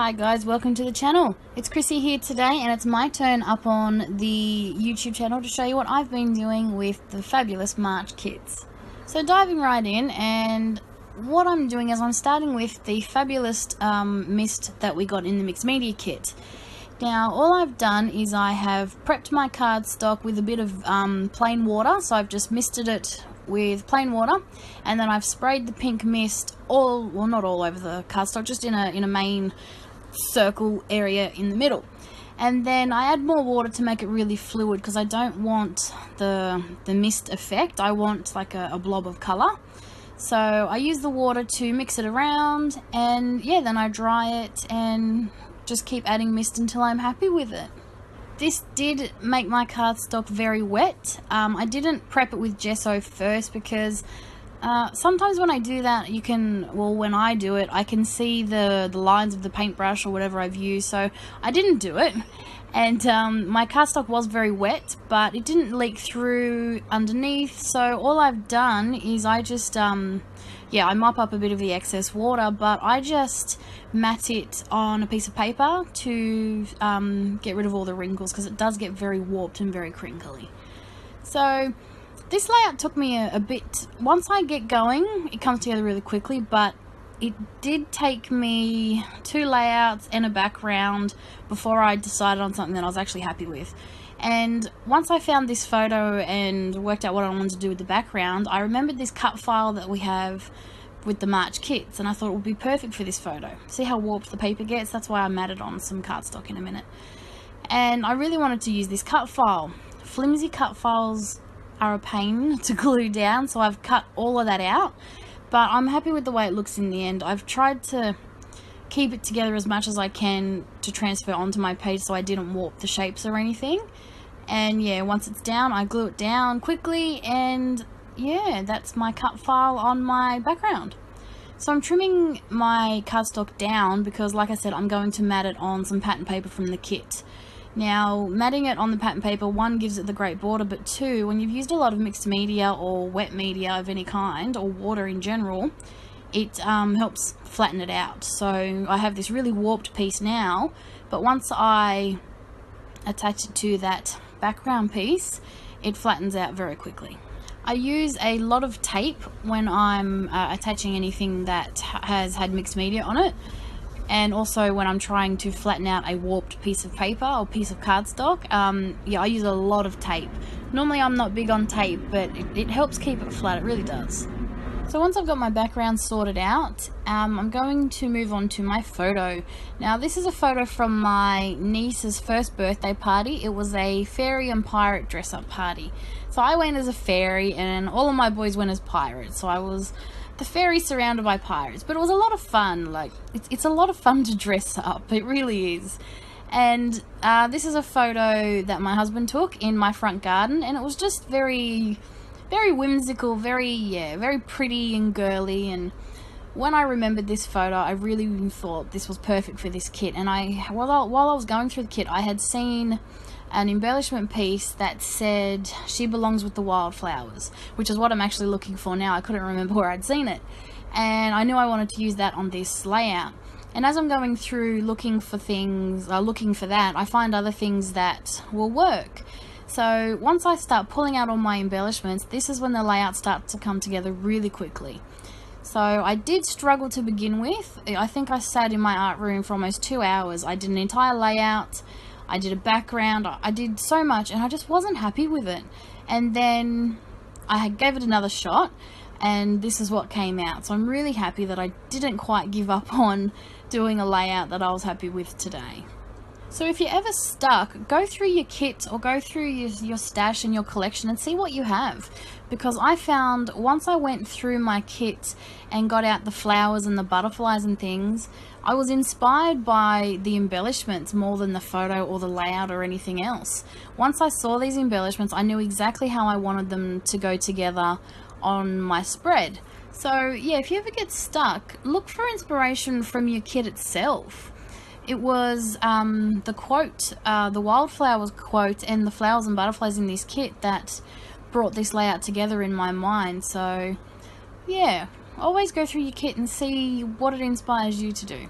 Hi guys, welcome to the channel. It's Chrissy here today and it's my turn up on the YouTube channel to show you what I've been doing with the fabulous March kits. So diving right in, and what I'm doing is I'm starting with the fabulous mist that we got in the mixed media kit. Now all I've done is I have prepped my cardstock with a bit of plain water, so I've just misted it with plain water, and then I've sprayed the pink mist not all over the cardstock, just in a main circle area in the middle. And then I add more water to make it really fluid, because I don't want the mist effect. I want like a blob of color. So I use the water to mix it around, and yeah, then I dry it and just keep adding mist until I'm happy with it. This did make my cardstock very wet. I didn't prep it with gesso first, because sometimes when I do that, when I do it, I can see the lines of the paintbrush or whatever I've used, so I didn't do it. And my cardstock was very wet, but it didn't leak through underneath, so all I've done is I just, I mop up a bit of the excess water, but I just mat it on a piece of paper to get rid of all the wrinkles, because it does get very warped and very crinkly. So this layout took me a bit. Once I get going, it comes together really quickly, but it did take me 2 layouts and a background before I decided on something that I was actually happy with. And once I found this photo and worked out what I wanted to do with the background, I remembered this cut file that we have with the March kits, and I thought it would be perfect for this photo. See how warped the paper gets? That's why I matted on some cardstock in a minute. And I really wanted to use this cut file. Flimsy cut files are a pain to glue down, so I've cut all of that out, but I'm happy with the way it looks in the end. I've tried to keep it together as much as I can to transfer onto my page, so I didn't warp the shapes or anything. And yeah, once it's down, I glue it down quickly, and yeah, that's my cut file on my background. So I'm trimming my cardstock down because, like I said, I'm going to mat it on some pattern paper from the kit. Now, matting it on the pattern paper, 1, gives it the great border, but 2, when you've used a lot of mixed media or wet media of any kind, or water in general, it helps flatten it out. So I have this really warped piece now, but once I attach it to that background piece, it flattens out very quickly. I use a lot of tape when I'm attaching anything that has had mixed media on it, and also when I'm trying to flatten out a warped piece of paper or piece of cardstock. I use a lot of tape. Normally I'm not big on tape, but it helps keep it flat, it really does. So once I've got my background sorted out, I'm going to move on to my photo. Now this is a photo from my niece's first birthday party. It was a fairy and pirate dress-up party. So I went as a fairy and all of my boys went as pirates. So I was the fairy surrounded by pirates, but it was a lot of fun. Like, it's a lot of fun to dress up, it really is. And this is a photo that my husband took in my front garden, and it was just very whimsical, very pretty and girly. And when I remembered this photo, I really thought this was perfect for this kit. And while I was going through the kit, I had seen an embellishment piece that said "She belongs with the wildflowers," which is what I'm actually looking for now. I couldn't remember where I'd seen it, and I knew I wanted to use that on this layout. And as I'm going through looking for that, I find other things that will work. So once I start pulling out all my embellishments, this is when the layout starts to come together really quickly. So I did struggle to begin with. I think I sat in my art room for almost 2 hours. I did an entire layout, I did a background, I did so much, and I just wasn't happy with it. And then I gave it another shot, and this is what came out. So I'm really happy that I didn't quite give up on doing a layout that I was happy with today. So if you're ever stuck, go through your kit or go through your stash and your collection and see what you have. Because I found once I went through my kit and got out the flowers and the butterflies and things, I was inspired by the embellishments more than the photo or the layout or anything else. Once I saw these embellishments, I knew exactly how I wanted them to go together on my spread. So yeah, if you ever get stuck, look for inspiration from your kit itself. It was the quote, the wildflowers quote, and the flowers and butterflies in this kit that brought this layout together in my mind. So yeah, always go through your kit and see what it inspires you to do.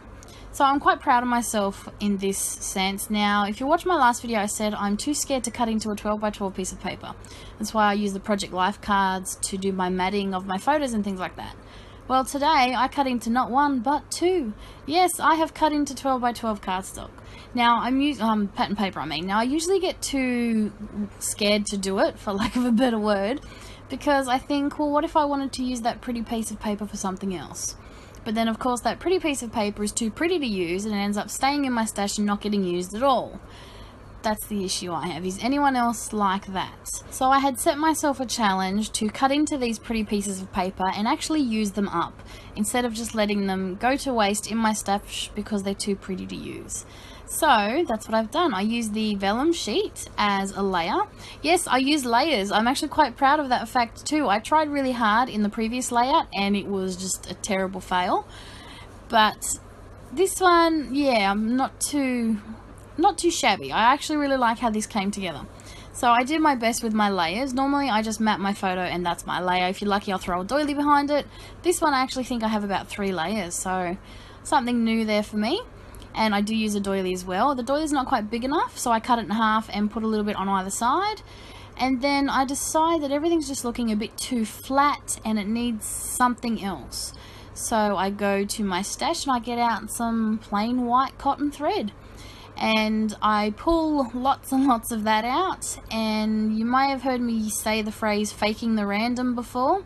So I'm quite proud of myself in this sense. Now, if you watch my last video, I said I'm too scared to cut into a 12 by 12 piece of paper. That's why I use the Project Life cards to do my matting of my photos and things like that. Well, today I cut into not one, but two. Yes, I have cut into 12 by 12 cardstock. Now, I'm using pattern paper, I mean. Now, I usually get too scared to do it, for lack of a better word, because I think, well, what if I wanted to use that pretty piece of paper for something else? But then, of course, that pretty piece of paper is too pretty to use, and it ends up staying in my stash and not getting used at all. That's the issue I have. Is anyone else like that? So I had set myself a challenge to cut into these pretty pieces of paper and actually use them up, instead of just letting them go to waste in my stash because they're too pretty to use. So that's what I've done. I used the vellum sheet as a layer. Yes, I used layers. I'm actually quite proud of that fact too. I tried really hard in the previous layout and it was just a terrible fail. But this one, yeah, I'm not too shabby. I actually really like how this came together. So I did my best with my layers. Normally I just map my photo and that's my layer. If you're lucky, I'll throw a doily behind it. This one I actually think I have about 3 layers, so something new there for me. And I do use a doily as well. The doily is not quite big enough, so I cut it in half and put a little bit on either side. And then I decide that everything's just looking a bit too flat and it needs something else. So I go to my stash and I get out some plain white cotton thread. And I pull lots and lots of that out. And you may have heard me say the phrase faking the random before.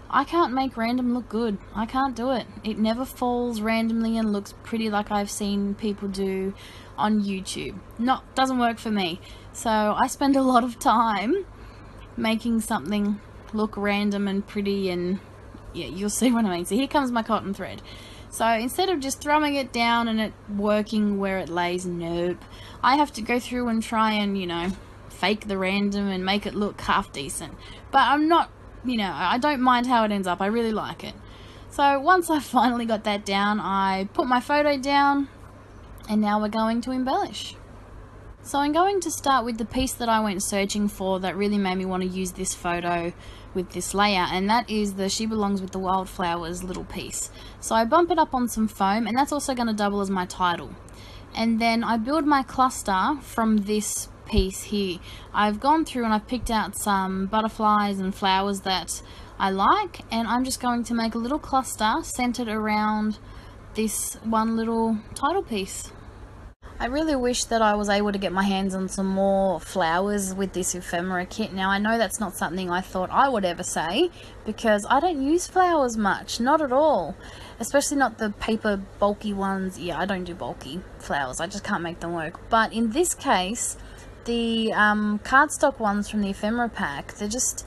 I can't make random look good. I can't do it. It never falls randomly and looks pretty like I've seen people do on YouTube. Doesn't work for me. So I spend a lot of time making something look random and pretty, and yeah, you'll see what I mean. So here comes my cotton thread. So instead of just throwing it down and it working where it lays, nope. I have to go through and try and, you know, fake the random and make it look half decent. But I'm not, you know, I don't mind how it ends up. I really like it. So once I finally got that down, I put my photo down and now we're going to embellish. So I'm going to start with the piece that I went searching for that really made me want to use this photo with this layout, and that is the She Belongs with the Wildflowers little piece. So I bump it up on some foam, and that's also going to double as my title. And then I build my cluster from this piece here. I've gone through and I've picked out some butterflies and flowers that I like, and I'm just going to make a little cluster centered around this one little title piece. I really wish that I was able to get my hands on some more flowers with this ephemera kit. Now I know that's not something I thought I would ever say, because I don't use flowers much, not at all. Especially not the paper bulky ones. Yeah, I don't do bulky flowers, I just can't make them work. But in this case, the cardstock ones from the ephemera pack, they just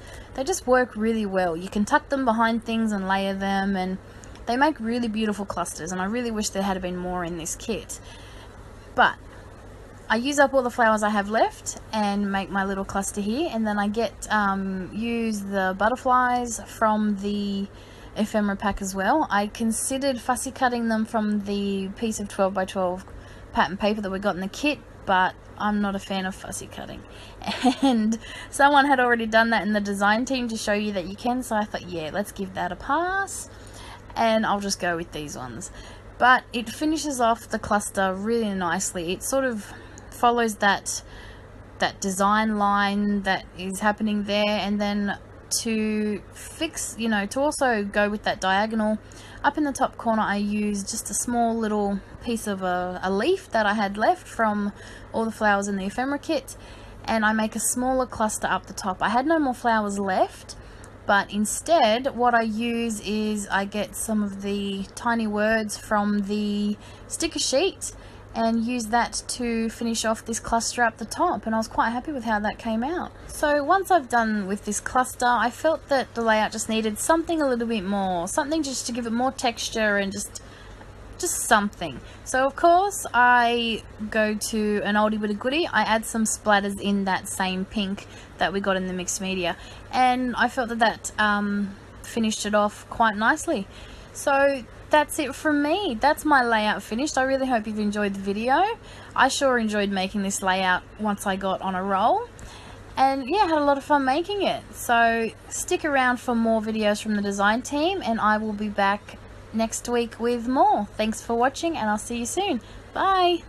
work really well. You can tuck them behind things and layer them, and they make really beautiful clusters, and I really wish there had been more in this kit. But I use up all the flowers I have left and make my little cluster here, and then I use the butterflies from the ephemera pack as well. I considered fussy cutting them from the piece of 12 by 12 pattern paper that we got in the kit, but I'm not a fan of fussy cutting, and someone had already done that in the design team to show you that you can, so I thought, yeah, let's give that a pass and I'll just go with these ones. But it finishes off the cluster really nicely. It sort of follows that design line that is happening there, and then to fix, you know, to also go with that diagonal, up in the top corner I used just a small little piece of a leaf that I had left from all the flowers in the ephemera kit, and I make a smaller cluster up the top. I had no more flowers left, but instead what I use is I get some of the tiny words from the sticker sheet and use that to finish off this cluster up the top, and I was quite happy with how that came out. So once I've done with this cluster, I felt that the layout just needed something a little bit more, something just to give it more texture and just something. So of course I go to an oldie but a goodie. I add some splatters in that same pink that we got in the mixed media, and I felt that finished it off quite nicely. So that's it from me. That's my layout finished. I really hope you've enjoyed the video. I sure enjoyed making this layout once I got on a roll, and yeah, had a lot of fun making it. So stick around for more videos from the design team, and I will be back next week with more. Thanks for watching, and I'll see you soon. Bye!